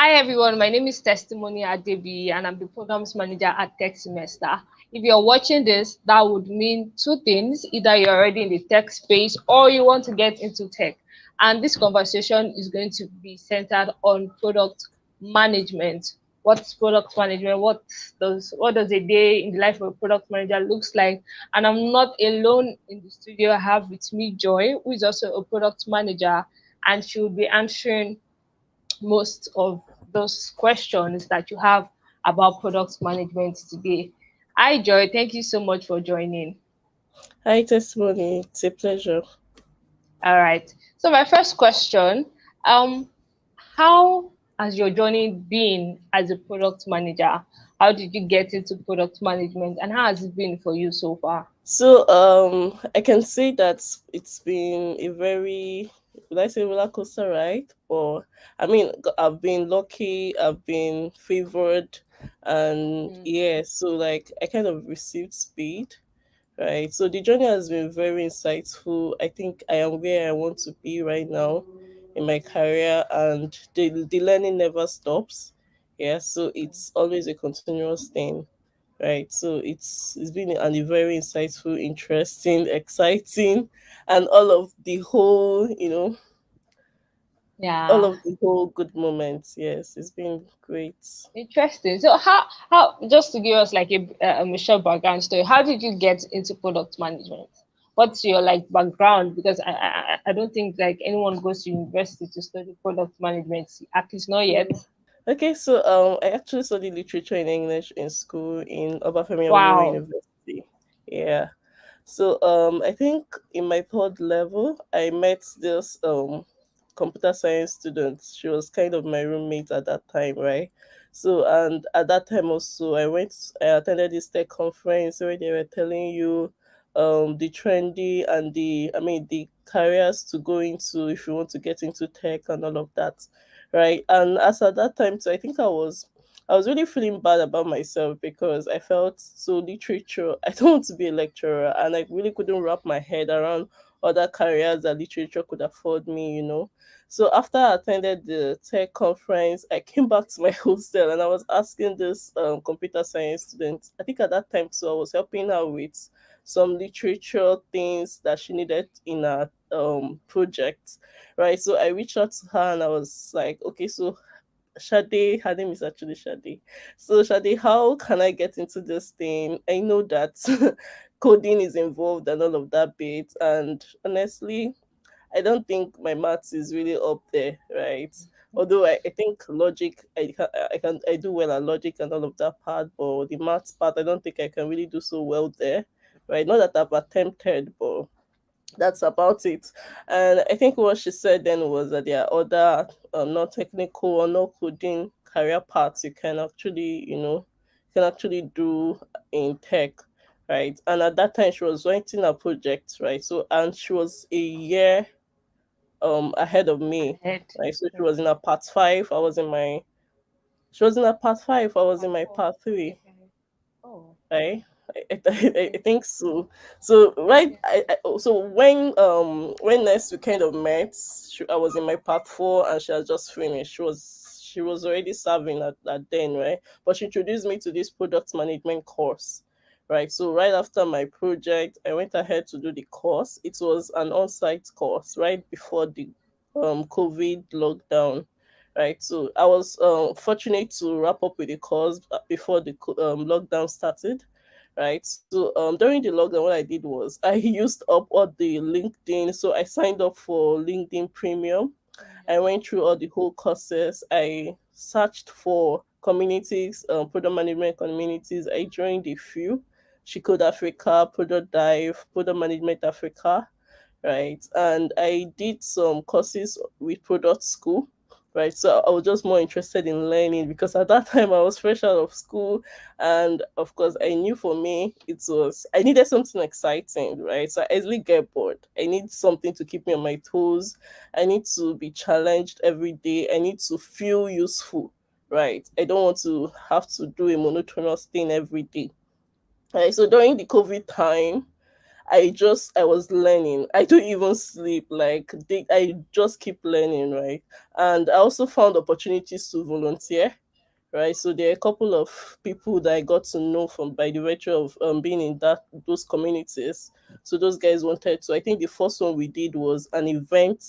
Hi everyone, my name is Testimony Adebi and I'm the programs manager at Tech Semester. If you're watching this, that would mean two things. Either you're already in the tech space or you want to get into tech. And this conversation is going to be centered on product management. What's product management? What does a day in the life of a product manager looks like? And I'm not alone in the studio. I have with me Joy, who is also a product manager, and she will be answering most of those questions that you have about product management today. Hi, Joy. Thank you so much for joining. Hi, Testimony. It's a pleasure. All right. So my first question, um, how has your journey been as a product manager? How did you get into product management, and how has it been for you so far? I can say that it's been a very, would I say roller coaster ride? Or, I mean, I've been lucky, I've been favored, and Mm. yeah, so like I kind of received speed, right? So the journey has been very insightful. I think I am where I want to be right now in my career, and the learning never stops. Yeah, so it's always a continuous thing, right? So it's been a very insightful, interesting, exciting, and all Yeah. of the whole good moments. Yes, it's been great. Interesting. So how just to give us like a short background story, how did you get into product management? What's your like background? Because I don't think like anyone goes to university to study product management, at least not yet. Okay, so I actually studied literature in English in school in Obafemi Awolowo Wow. University. Yeah. So I think in my third level, I met this computer science student. She was kind of my roommate at that time, right? So and at that time also, I attended this tech conference where they were telling you the trendy and the careers to go into if you want to get into tech and all of that, right? And as at that time, so I was really feeling bad about myself because I felt so literature. I don't want to be a lecturer, and I really couldn't wrap my head around other careers that literature could afford me. So after I attended the tech conference, I came back to my hostel and I was asking this computer science student. I think at that time, so I was helping her with some literature things that she needed in her project, right? So I reached out to her and I was like, okay, so Shade, her name is actually Shade. So Shade, how can I get into this thing? I know that coding is involved and all of that bit, and honestly, I don't think my maths is really up there, right? Although I think logic, I do well at logic and all of that part, but the maths part, I don't think I can really do so well there, right? Not that I've attempted, but that's about it. And I think what she said then was that there are other non-technical or no coding career paths you can actually do in tech, right? And at that time she was writing a project, right? So and she was a year ahead of me, Ahead. right? So she Okay. was in a part five, she was in a part five, I was Part in my four. part three, Okay. Oh, right? I okay. think so. So right, Okay. so when next we kind of met, I was in my part four and she had just finished. She was already serving at then, right? But she introduced me to this product management course, right? So right after my project, I went ahead to do the course. It was an on-site course right before the COVID lockdown, right? So I was fortunate to wrap up with the course before the lockdown started, right? So during the lockdown, what I did was I used up all the LinkedIn. So I signed up for LinkedIn Premium. I went through all the whole courses. I searched for communities, product management communities. I joined a few. She Code Africa, Product Dive, Product Management Africa, right? And I did some courses with Product School, right? So I was just more interested in learning because at that time I was fresh out of school, and of course I knew for me I needed something exciting, right? So I easily get bored. I need something to keep me on my toes. I need to be challenged every day. I need to feel useful, right? I don't want to have to do a monotonous thing every day. Right, so during the COVID time, I was learning. I don't even sleep. Like I just keep learning, right? And I also found opportunities to volunteer, right? So there are a couple of people that I got to know from by the virtue of being in those communities. So those guys wanted to. I think the first one we did was an event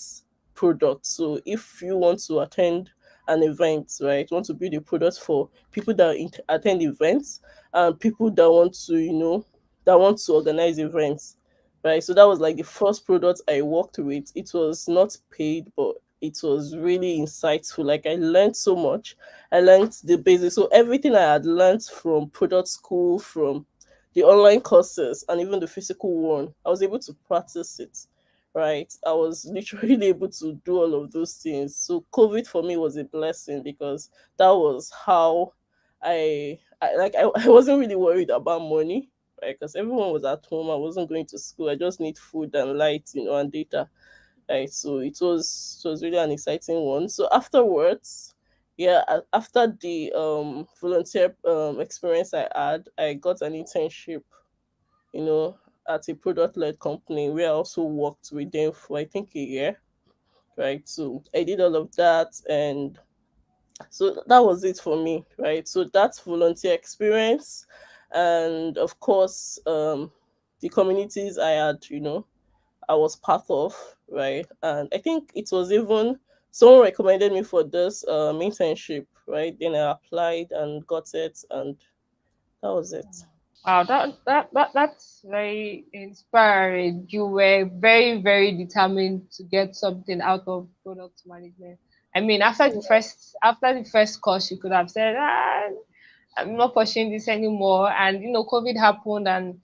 product. So if you want to attend an event, right, want to build a product for people that attend events and people that want to, that want to organize events, right? So that was like the first product I worked with. It was not paid, but it was really insightful. Like I learned so much. I learned the basics. So everything I had learned from product school, from the online courses, and even the physical one, I was able to practice it. Right, I was literally able to do all of those things. So COVID for me was a blessing because that was how I wasn't really worried about money, right? Because everyone was at home. I wasn't going to school. I just need food and light, and data, right? So it was really an exciting one. So afterwards, yeah, after the volunteer experience I had, I got an internship, you know, at a product led company where I also worked with them for I think a year, right? So I did all of that, and so that was it for me, right? So that's volunteer experience, and of course, the communities I had, I was part of, right? And I think it was even someone recommended me for this internship, right? Then I applied and got it, and that was it. Wow, that's very inspiring. You were very, very determined to get something out of product management. I mean, after the first course, you could have said, I'm not pursuing this anymore. And COVID happened, and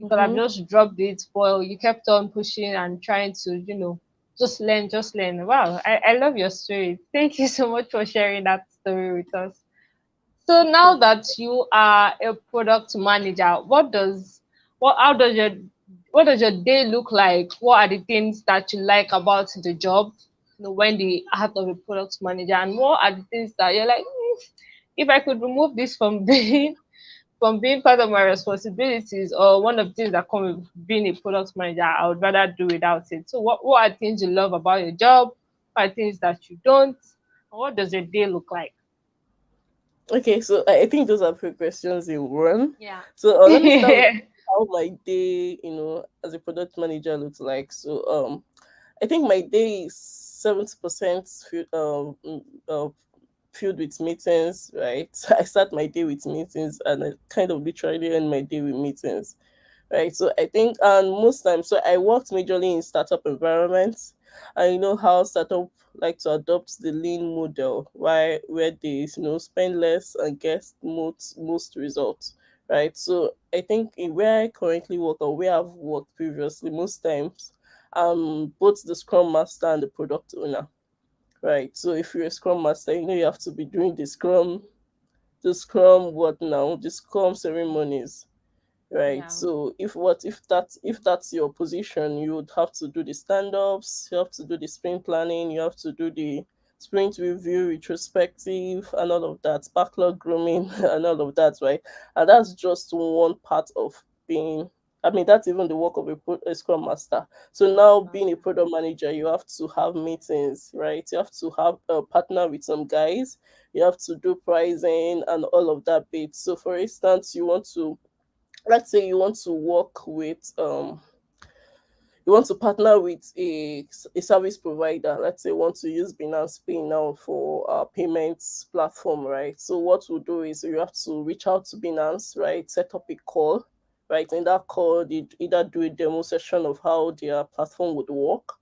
you could have Mm-hmm. just dropped it. But you kept on pushing and trying to, just learn, just learn. Wow, I love your story. Thank you so much for sharing that story with us. So now that you are a product manager, what does your day look like? What are the things that you like about the job, when the heart of a product manager, and what are the things that you're like, if I could remove this from being part of my responsibilities, or one of the things that come with being a product manager, I would rather do without it. So what are things you love about your job? What are things that you don't? And what does your day look like? Okay, so I think those are three questions in one. Yeah. So let me start with how my day, as a product manager looks like. So I think my day is 70% filled with meetings, right? I start my day with meetings, and I kind of literally end my day with meetings, right? So I think, and most times, so I worked majorly in startup environments. I know how startup like to adopt the lean model, where they spend less and get most results, right? So I think in where I currently work or where I've worked previously, most times, both the scrum master and the product owner, right? So if you're a scrum master, you have to be doing the scrum what now, the scrum ceremonies, right? Yeah. So if that's your position, you would have to do the stand-ups, you have to do the sprint planning, you have to do the sprint review, retrospective, and all of that, backlog grooming, and all of that, right? And that's just one part of being. I mean, that's even the work of a scrum master. So now, being a product manager, you have to have meetings, right? You have to have a partner with some guys. You have to do pricing and all of that bit. So, for instance, let's say you want to partner with a service provider. Let's say you want to use Binance Pay now for our payments platform, right? So what we'll do is you have to reach out to Binance, right? Set up a call, right? In that call, they either do a demo session of how their platform would work,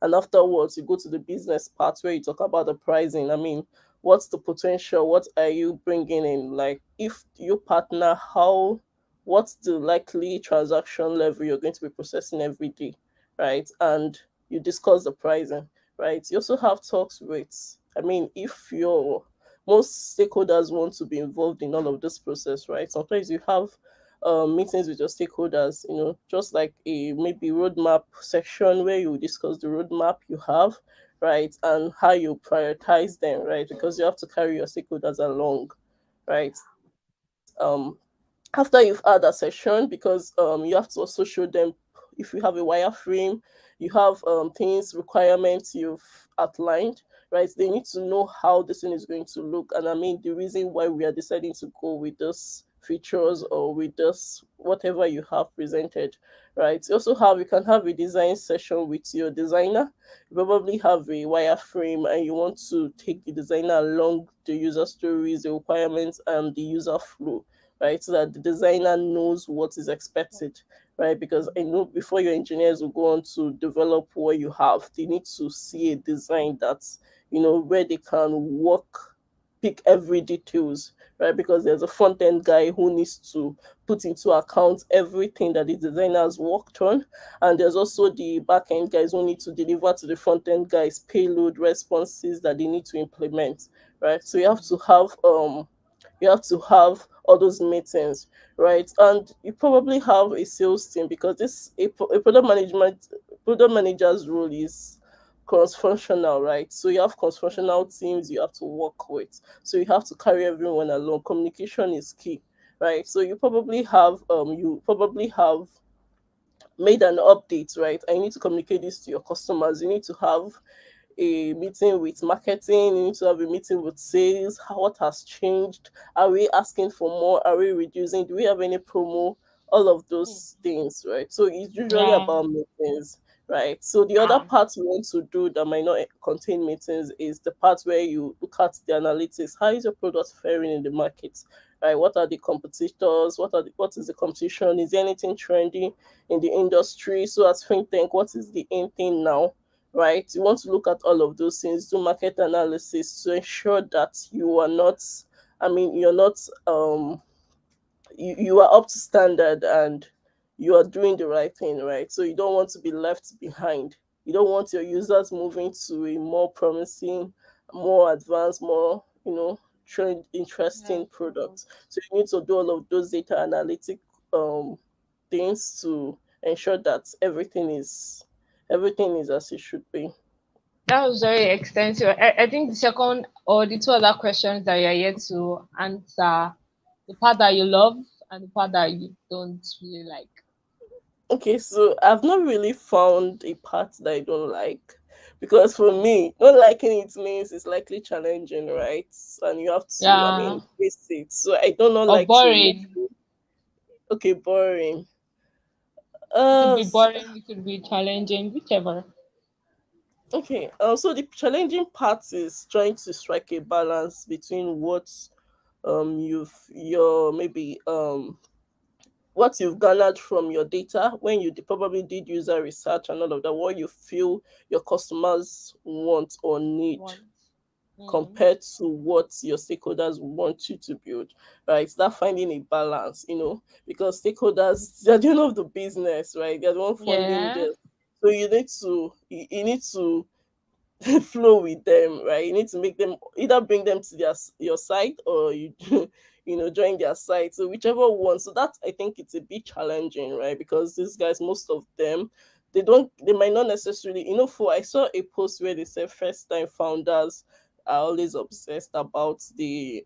and afterwards you go to the business part where you talk about the pricing. I mean, what's the potential? What are you bringing in? Like, if you partner, how what's the likely transaction level you're going to be processing every day, right? And you discuss the pricing, right? You also have talks with, I mean, if your most stakeholders want to be involved in all of this process, right? Sometimes you have meetings with your stakeholders, just like a maybe roadmap section where you discuss the roadmap you have, right? And how you prioritize them, right? Because you have to carry your stakeholders along, right? After you've had that session, because you have to also show them if you have a wireframe, you have things, requirements you've outlined, right? They need to know how this thing is going to look. And I mean, the reason why we are deciding to go with those features or with this whatever you have presented, right? You can have a design session with your designer. You probably have a wireframe and you want to take the designer along the user stories, the requirements, and the user flow, right? So that the designer knows what is expected, right? Because I know before your engineers will go on to develop what you have, they need to see a design that's, where they can work, pick every details, right? Because there's a front end guy who needs to put into account everything that the designer has worked on, and there's also the back end guys who need to deliver to the front end guys payload responses that they need to implement, right? So you have to have all those meetings, right? And you probably have a sales team, because a product manager's role is cross-functional, right? So you have cross-functional teams you have to work with. So you have to carry everyone along. Communication is key, right? So you probably have made an update, right? I need to communicate this to your customers. You need to have a meeting with marketing, you need to have a meeting with sales. What has changed? Are we asking for more? Are we reducing? Do we have any promo? All of those things, right? So it's usually Yeah. about meetings, right? So the other Ah, part you want to do that might not contain meetings is the part where you look at the analytics. How is your product faring in the market? Right? What are the competitors? What is the competition? Is there anything trending in the industry? So as think tank, what is the in thing now? Right? You want to look at all of those things, do market analysis to ensure that you are not, I mean, you're not, you are up to standard and you are doing the right thing, right? So you don't want to be left behind. You don't want your users moving to a more promising, more advanced, more, trend yeah. interesting product. So you need to do all of those data analytic um things to ensure that everything is as it should be. That was very extensive. I think the second or the two other questions that you're yet to answer, the part that you love and the part that you don't really like. Okay, so I've not really found a part that I don't like, because for me, not liking it means it's likely challenging, right? And you have to, I Yeah. mean, face it. So I don't not Or like to boring. review. Okay, boring. It could be So, boring, it could be challenging, whichever. okay. So the challenging part is trying to strike a balance between what your maybe what you've garnered from your data when you probably did user research and all of that, what you feel your customers want or need Once. Mm. compared to what your stakeholders want you to build, right? That finding a balance, because stakeholders, they're the end of the business, right? They're the one funding Yeah. this. So you need to flow with them, right? You need to make them either bring them to your site, or you join their site. So whichever one. So that, I think, it's a bit challenging, right? Because these guys, most of them, they might not necessarily, for I saw a post where they said first time founders are always obsessed about the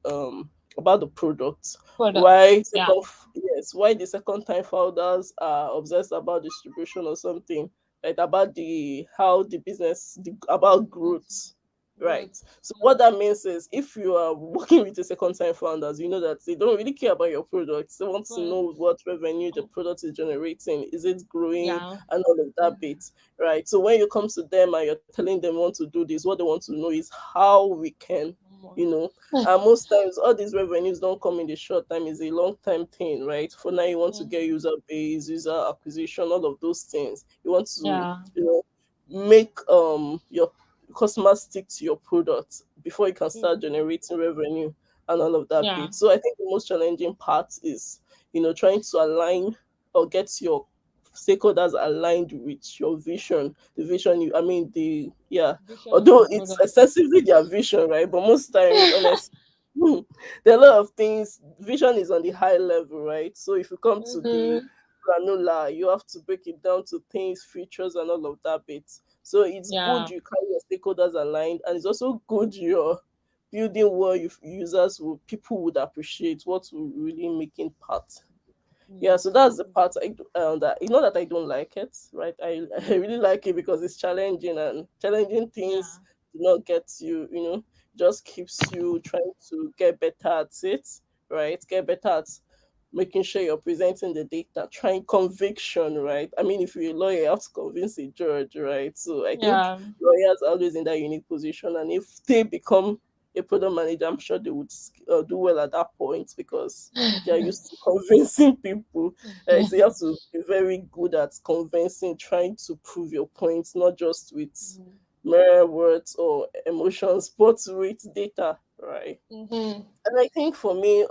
product. Product. Why Yeah. second yes, why the second time founders are obsessed about distribution or something, right? About the how the business about Good. growth, Good. right? So what that means is, if you are working with the second time founders, you know that they don't really care about your product. They want to Good. know what revenue the product is generating, is it growing, Yeah. and all of that Mm. bit, right? So when you come to them and you're telling them want to do this, what they want to know is how we can, More. you know and most times all these revenues don't come in the short time, is a long time thing, right? For now, you want to get Mm. user base, user acquisition, all of those things. You want to, Yeah. make your customers stick to your product before you can start Mm. generating revenue and all of that Yeah. bit. So I think the most challenging part is, trying to align or get your stakeholders aligned with your vision. The vision you I mean the yeah, Vision of although the it's product. excessively their vision, right? But most times, honestly, there are a lot of things. Vision is on the high level, right? So if you come to the Mm-hmm. granular, you have to break it down to things, features, and all of that bit. So it's good Yeah. you carry your stakeholders aligned, and it's also good you're building what users will people would appreciate, what will really make impact. Yeah, so that's the part that, that I don't like it, right? I really like it because it's challenging, and challenging things Yeah. do not get you, just keeps you trying to get better at it, right? Get better at making sure you're presenting the data, trying conviction, right? I mean, if you're a lawyer, you have to convince a judge, right? So I think Yeah. lawyers are always in that unique position, and if they become a product manager, I'm sure they would do well at that point because they are used to convincing people. So you have to be very good at convincing, trying to prove your points, not just with mere words or emotions, but with data, right? Mm-hmm. And I think for me,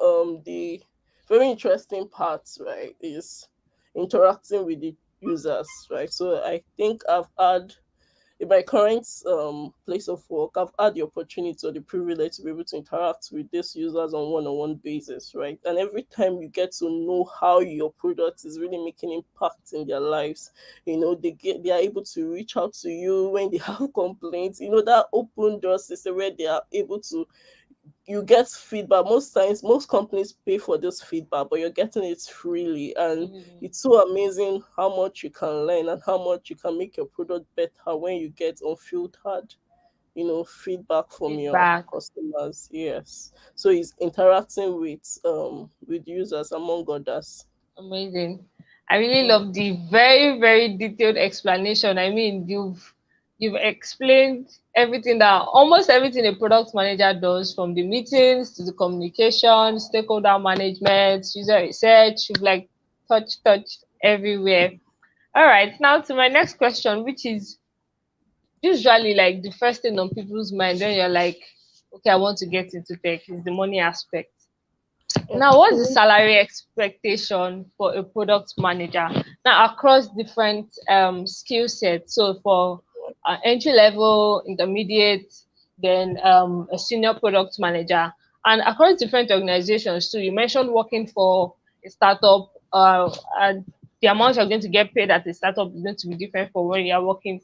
the very interesting part, right, is interacting with the users, right? So I think I've had in my current place of work, I've had the opportunity or the privilege to be able to interact with these users on one-on-one basis, right? And every time you get to know how your product is really making impact in their lives, they are able to reach out to you when they have complaints. That open door system where they are able to you get feedback. Most times most companies pay for this feedback, but you're getting it freely, and Really. it's so amazing how much you can learn and how much you can make your product better when you get unfiltered feedback from your Feedback. customers. Yes, so it's interacting with users among others. Amazing. I really Mm. love the very, very detailed explanation. I mean, you've explained everything that almost everything a product manager does, from the meetings to the communication, stakeholder management, user research. You've like touched everywhere. All right, now to my next question, which is usually like the first thing on people's mind when you're like, okay, I want to get into tech, is the money aspect. Now, what's the Okay. salary expectation for a product manager? Now, across different skill sets. So, for entry level, intermediate, then a senior product manager, and across different organizations too. You mentioned working for a startup, and the amount you're going to get paid at a startup is going to be different from when you're working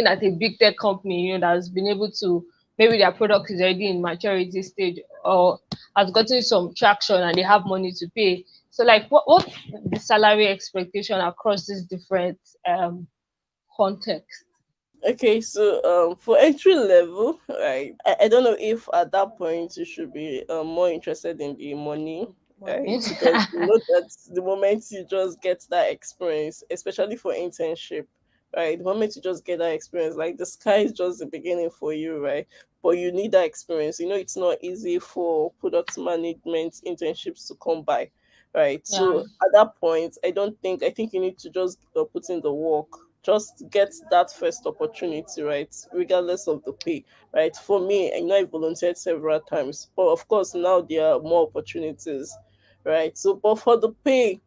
at a big tech company, that's been able to, maybe their product is already in maturity stage or has gotten some traction and they have money to pay. So like what the salary expectation across these different contexts? Okay, so for entry level, right? I don't know if at that point you should be more interested in the money, right? Money. Because you know that the moment you just get that experience, especially for internship, right? The moment you just get that experience, like the sky is just the beginning for you, right? But you need that experience. It's not easy for product management internships to come by, right? Yeah. So at that point, I think you need to just put in the work, just get that first opportunity, right? Regardless of the pay, right? For me, I know I volunteered several times, but of course now there are more opportunities, right? So, but for the pay,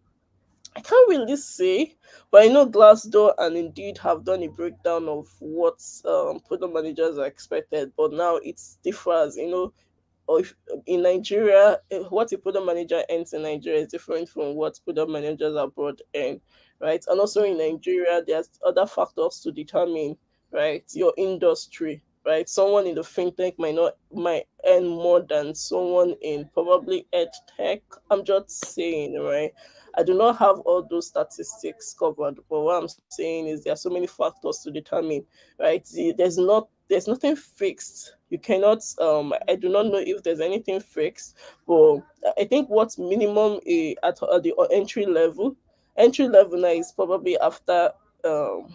I can't really say, but I know Glassdoor and Indeed have done a breakdown of what product managers are expected, but now it differs, or if, in Nigeria, what a product manager earns in Nigeria is different from what product managers abroad earn, right? And also in Nigeria, there's other factors to determine, right? Your industry, right? Someone in the fintech might earn more than someone in probably ed tech. I'm just saying, right? I do not have all those statistics covered, but what I'm saying is there are so many factors to determine, right? There's nothing fixed. You cannot I do not know if there's anything fixed, but I think what's minimum at the entry level now is probably after um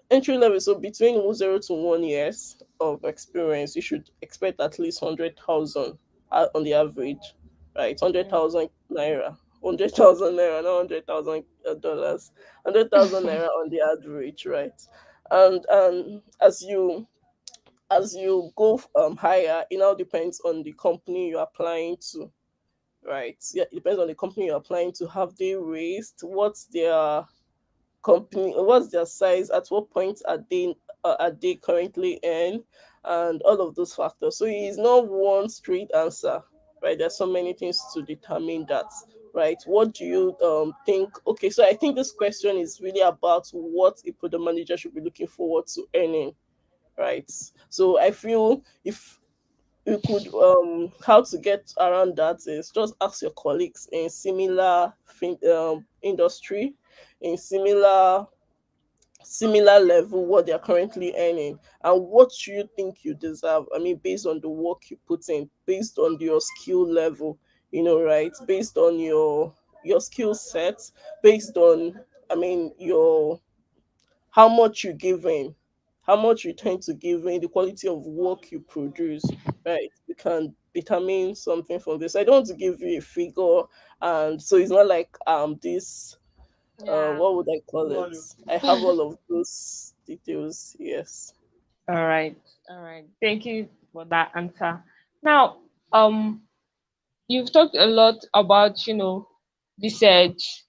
entry level, so between 0 to 1 years of experience, you should expect at least 100,000 on the average, right? 100,000 naira, 100,000 naira, not 100,000 dollars, 100,000 naira on the average, right? And as you go higher, it now depends on the company you're applying to, right? Yeah, it depends on the company you're applying to. Have they raised? What's their company, what's their size, at what point are they currently in, and all of those factors. So it's not one straight answer, right? There's so many things to determine that, right? What do you think? Okay, so I think this question is really about what a product manager should be looking forward to earning, right? So I feel, if you could how to get around that is just ask your colleagues in similar industry, in similar level, what they're currently earning and what you think you deserve. I mean, based on the work you put in, based on your skill level, right? Based on your skill set, based on, I mean, your how much you give in, how much you tend to give in, the quality of work you produce, right? You can determine something from this. I don't want to give you a figure, and so it's not like this Yeah. what would I call it? I have all of those details. Yes. All right. All right. Thank you for that answer. Now, um, you've talked a lot about, research,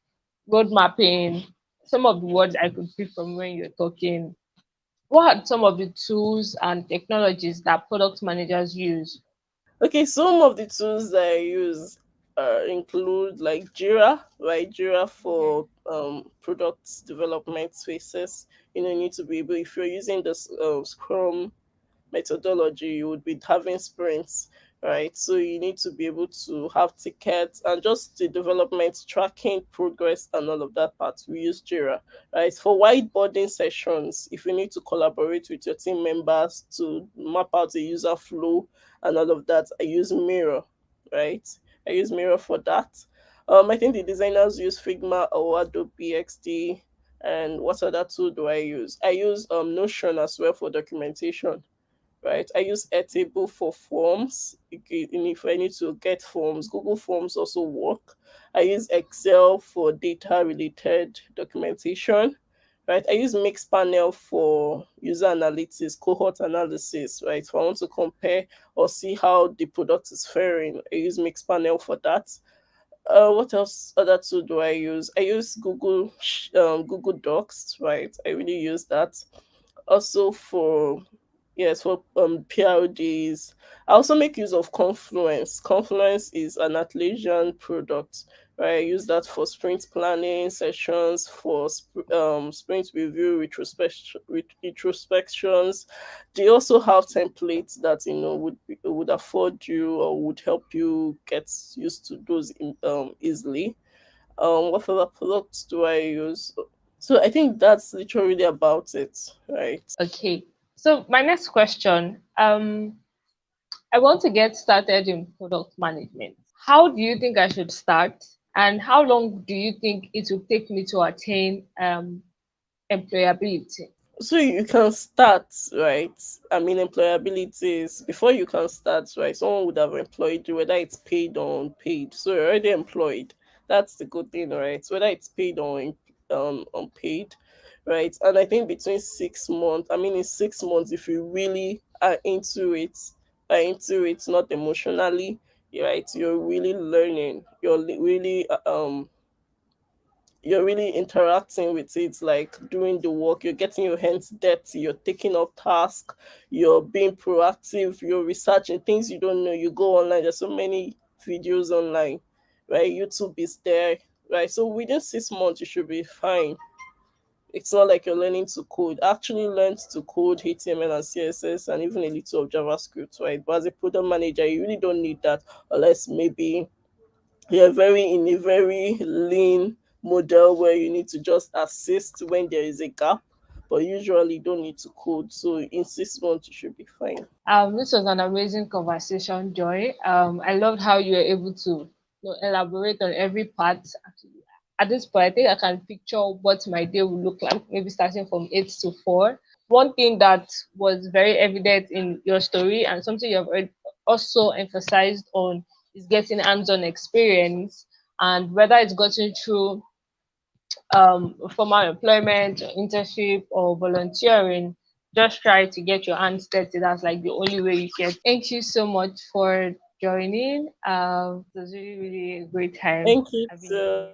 road mapping, some of the words I could pick from when you're talking. What are some of the tools and technologies that product managers use? Okay, some of the tools that I use include like Jira, right? Jira Okay. for product development spaces. You need to be able, if you're using this Scrum methodology, you would be having sprints, right? So you need to be able to have tickets and just the development, tracking progress, and all of that part. We use Jira, right? For whiteboarding sessions, if you need to collaborate with your team members to map out the user flow and all of that, I use Miro, right? I use Miro for that. I think the designers use Figma or Adobe XD. And what other tool do I use? I use Notion as well for documentation, right? I use Airtable for forms. And if I need to get forms, Google Forms also work. I use Excel for data related documentation, right? I use Mixpanel for user analytics, cohort analysis, right? If I want to compare or see how the product is faring, I use Mixpanel for that. What else? Other tool do I use? I use Google Docs, right? I really use that also for, yes, for PRDs. I also make use of Confluence. Confluence is an Atlassian product, right? I use that for sprint planning sessions, for sprint review, retrospections. They also have templates that would afford you or would help you get used to those easily. What other products do I use? So I think that's literally about it, right? Okay. So my next question, I want to get started in product management. How do you think I should start? And how long do you think it will take me to attain employability? So you can start, right? I mean, employability is before you can start, right? Someone would have employed you, whether it's paid or unpaid. So you're already employed. That's the good thing, right? Whether it's paid or unpaid, right? And I think between 6 months, I mean, in 6 months, if you really are into it, not emotionally, right? You're really learning. You're really interacting with it, like doing the work, you're getting your hands dirty, you're taking up tasks, you're being proactive, you're researching things you don't know. You go online, there's so many videos online, right? YouTube is there, right? So within 6 months you should be fine. It's not like you're learning to code. I actually learned to code HTML and CSS and even a little of JavaScript, right? But as a product manager, you really don't need that unless maybe you're very in a very lean model where you need to just assist when there is a gap, but usually you don't need to code. So in 6 months you should be fine. This was an amazing conversation, Joy. I loved how you were able to elaborate on every part. Actually, at this point, I think I can picture what my day would look like, maybe starting from 8 to 4. One thing that was very evident in your story and something you have also emphasized on is getting hands-on experience, and whether it's gotten through formal employment, or internship, or volunteering, just try to get your hands dirty. That's like the only way you can. Thank you so much for joining. It was really, really a great time Thank you having you too. here.